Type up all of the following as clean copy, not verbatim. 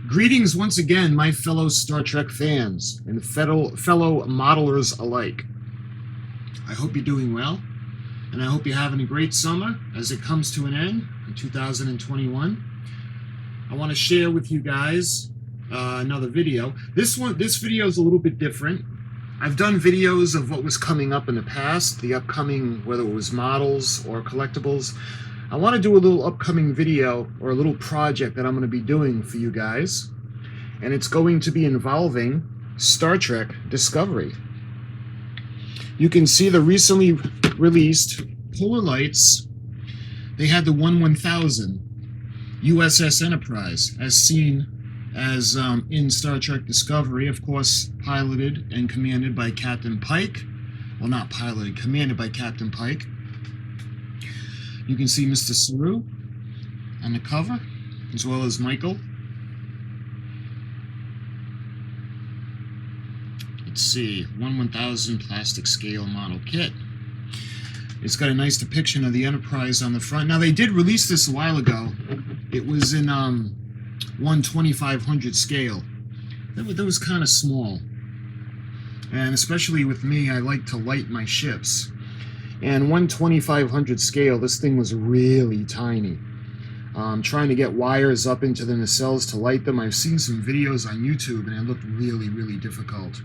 Greetings once again, my fellow Star Trek fans and fellow modelers alike. I hope you're doing well, and I hope you're having a great summer as it comes to an end in 2021. I want to share with you guys another video. This video is a little bit different. I've done videos of what was coming up in the past, the upcoming, whether it was models or collectibles. I want to do a little upcoming video or a little project that I'm going to be doing for you guys, and it's going to be involving Star Trek Discovery. You can see the recently released Polar Lights. They had the 1000 USS Enterprise, as seen as in Star Trek Discovery, of course, piloted and commanded by Captain Pike. Well, not piloted, commanded by Captain Pike. You can see Mr. Saru on the cover, as well as Michael. Let's see, 1000 plastic scale model kit. It's got a nice depiction of the Enterprise on the front. Now, they did release this a while ago. It was in 1/2500 scale. That was kind of small. And especially with me, I like to light my ships. And 1/2500 scale, this thing was really tiny. Trying to get wires up into the nacelles to light them. I've seen some videos on YouTube, and it looked really, really difficult.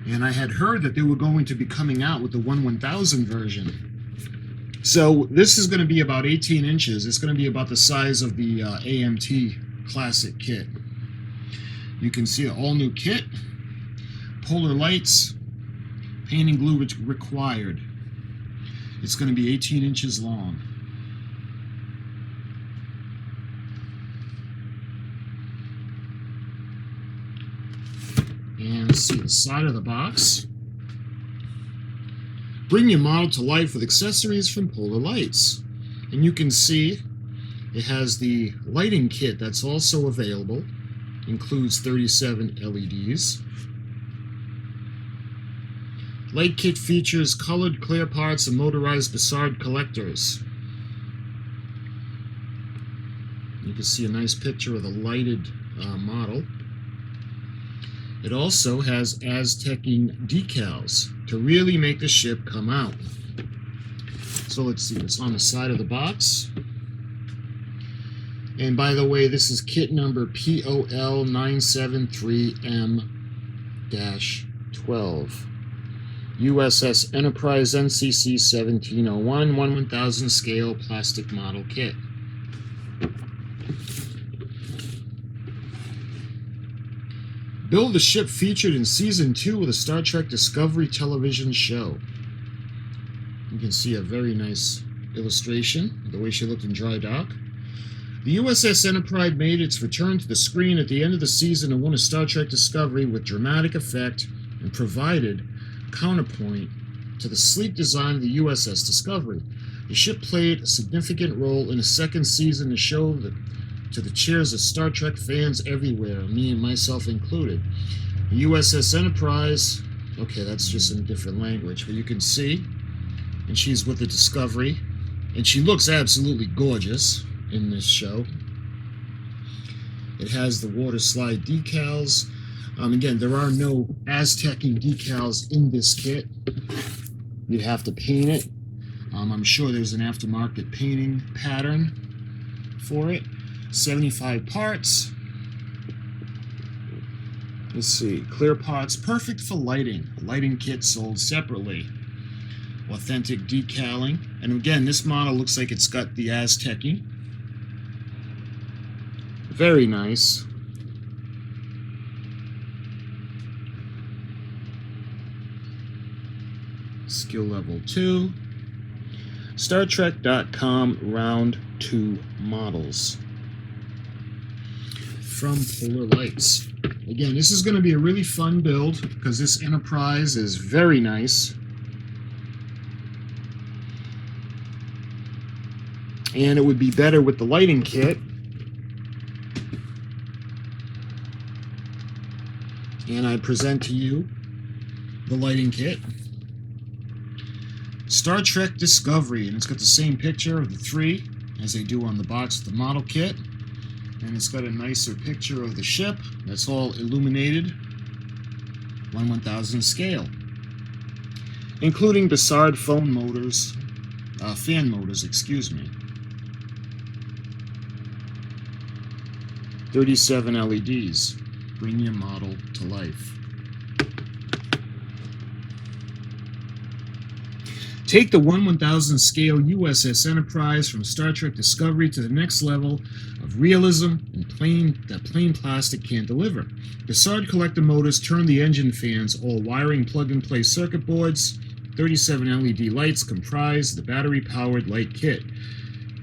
And I had heard that they were going to be coming out with the 1000 version. So this is going to be about 18 inches. It's going to be about the size of the AMT Classic kit. You can see an all-new kit, Polar Lights, paint and glue required. It's going to be 18 inches long. And let's see the side of the box. Bring your model to life with accessories from Polar Lights. And you can see it has the lighting kit that's also available. Includes 37 LEDs. Light kit features colored clear parts and motorized Bassard collectors. You can see a nice picture of the lighted model. It also has Aztec decals to really make the ship come out. So let's see, it's on the side of the box. And by the way, this is kit number POL 973M-12. USS Enterprise NCC-1701 1/1000 scale plastic model kit. Build the ship featured in Season 2 of the Star Trek Discovery television show. You can see a very nice illustration of the way she looked in dry dock. The USS Enterprise made its return to the screen at the end of the season and won a Star Trek Discovery with dramatic effect and provided counterpoint to the sleek design of the USS Discovery. The ship played a significant role in the second season to show to the cheers of Star Trek fans everywhere, me and myself included. The USS Enterprise, okay, that's just in a different language, but you can see, and she's with the Discovery, and she looks absolutely gorgeous in this show. It has the water slide decals. Again, there are no Aztec decals in this kit. You'd have to paint it. I'm sure there's an aftermarket painting pattern for it. 75 parts. Let's see, clear parts, perfect for lighting. Lighting kit sold separately. Authentic decaling. And again, this model looks like it's got the Aztec. Very nice. Skill level 2. StarTrek.com round 2 models from Polar Lights. Again, this is going to be a really fun build because this Enterprise is very nice. And it would be better with the lighting kit. And I present to you the lighting kit. Star Trek Discovery, and it's got the same picture of the three as they do on the box of the model kit. And it's got a nicer picture of the ship that's all illuminated 1/1000 scale, including Bassard fan motors, excuse me. 37 LEDs, bring your model to life. Take the 1/1000 scale USS Enterprise from Star Trek Discovery to the next level of realism that plain plastic can't deliver. Bassard collector motors turn the engine fans, all wiring plug-and-play circuit boards. 37 LED lights comprise the battery-powered light kit.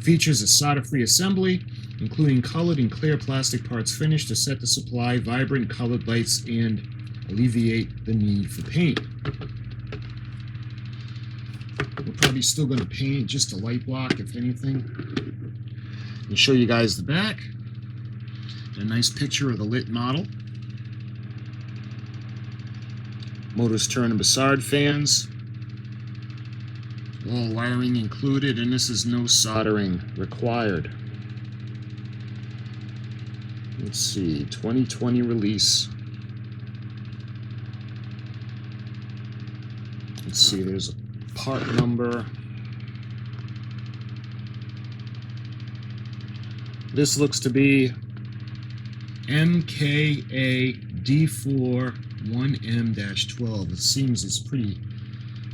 Features a solder-free assembly, including colored and clear plastic parts finished to set to supply vibrant colored lights and alleviate the need for paint. We're probably still going to paint just a light block, if anything. I'll show you guys the back. A nice picture of the lit model. Motors turn and Bassard fans. All wiring included, and this is no soldering required. Let's see, 2020 release. Let's see, there's a part number. This looks to be MKA D4 1M-12. It seems it's pretty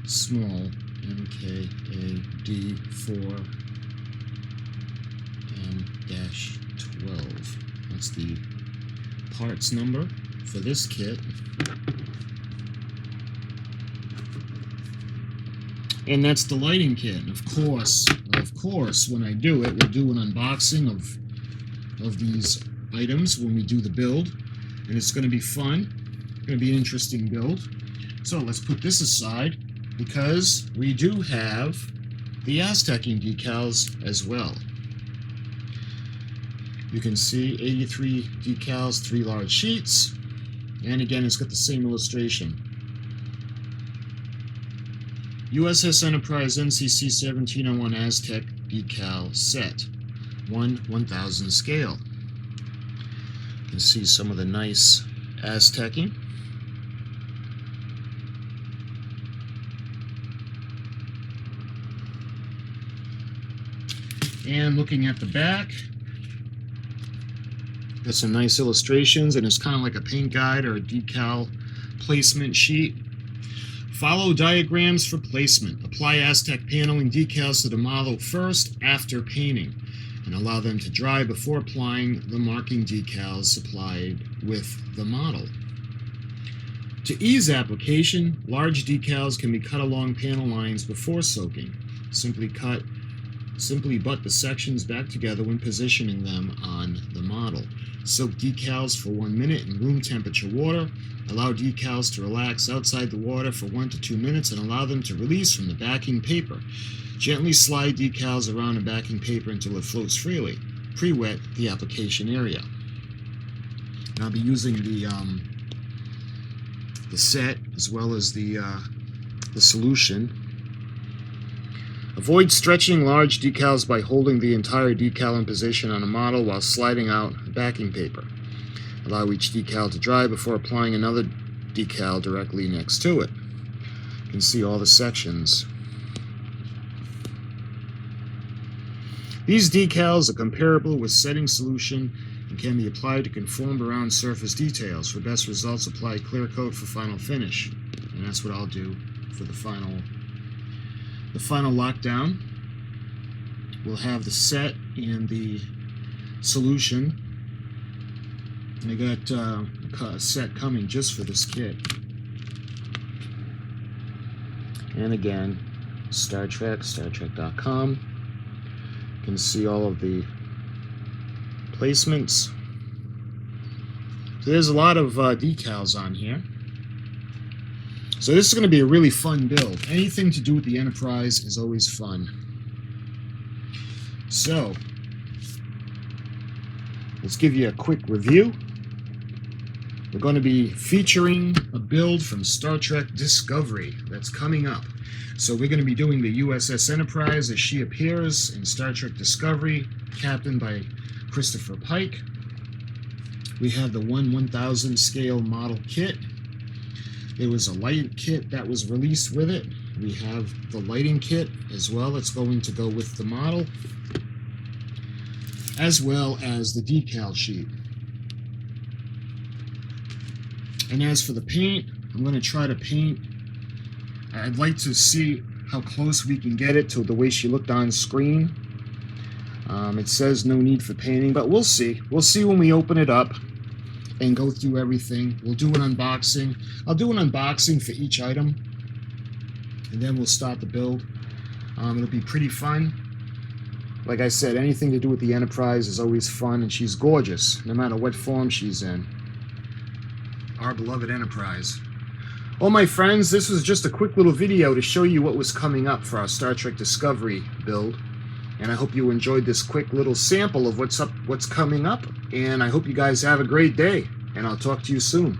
small. MKA D4 M-12. That's the parts number for this kit. And that's the lighting kit. And of course, when I do it, we'll do an unboxing of these items when we do the build. And it's going to be fun. It's going to be an interesting build. So let's put this aside, because we do have the Aztec decals as well. You can see 83 decals, 3 large sheets, and again it's got the same illustration. USS Enterprise NCC-1701 Aztec decal set, 1/1000 scale. You can see some of the nice Aztecing. And looking at the back, got some nice illustrations, and it's kind of like a paint guide or a decal placement sheet. Follow diagrams for placement. Apply Aztec paneling decals to the model first after painting, and allow them to dry before applying the marking decals supplied with the model. To ease application, large decals can be cut along panel lines before soaking. Simply butt the sections back together when positioning them on the model. Soak decals for 1 minute in room temperature water. Allow decals to relax outside the water for 1 to 2 minutes and allow them to release from the backing paper. Gently slide decals around the backing paper until it floats freely. Pre-wet the application area. And I'll be using the set as well as the solution. Avoid stretching large decals by holding the entire decal in position on a model while sliding out the backing paper. Allow each decal to dry before applying another decal directly next to it. You can see all the sections. These decals are comparable with setting solution and can be applied to conformed around surface details. For best results, apply clear coat for final finish. And that's what I'll do for the final lockdown. We'll have the set and the solution. I got a set coming just for this kit. And again, Star Trek, StarTrek.com. You can see all of the placements. So there's a lot of decals on here. So this is going to be a really fun build. Anything to do with the Enterprise is always fun. So, let's give you a quick review. We're going to be featuring a build from Star Trek Discovery that's coming up. So we're going to be doing the USS Enterprise as she appears in Star Trek Discovery, captained by Christopher Pike. We have the 1/1000 scale model kit. There was a light kit that was released with it. We have the lighting kit as well. It's going to go with the model, as well as the decal sheet. And as for the paint, I'm going to try to paint. I'd like to see how close we can get it to the way she looked on screen. It says no need for painting, but we'll see. We'll see when we open it up and go through everything. We'll do an unboxing. I'll do an unboxing for each item, and then we'll start the build. It'll be pretty fun. Like I said, anything to do with the Enterprise is always fun, and she's gorgeous, no matter what form she's in. Our beloved Enterprise. Well, my friends, this was just a quick little video to show you what was coming up for our Star Trek Discovery build. And I hope you enjoyed this quick little sample of what's coming up. And I hope you guys have a great day. And I'll talk to you soon.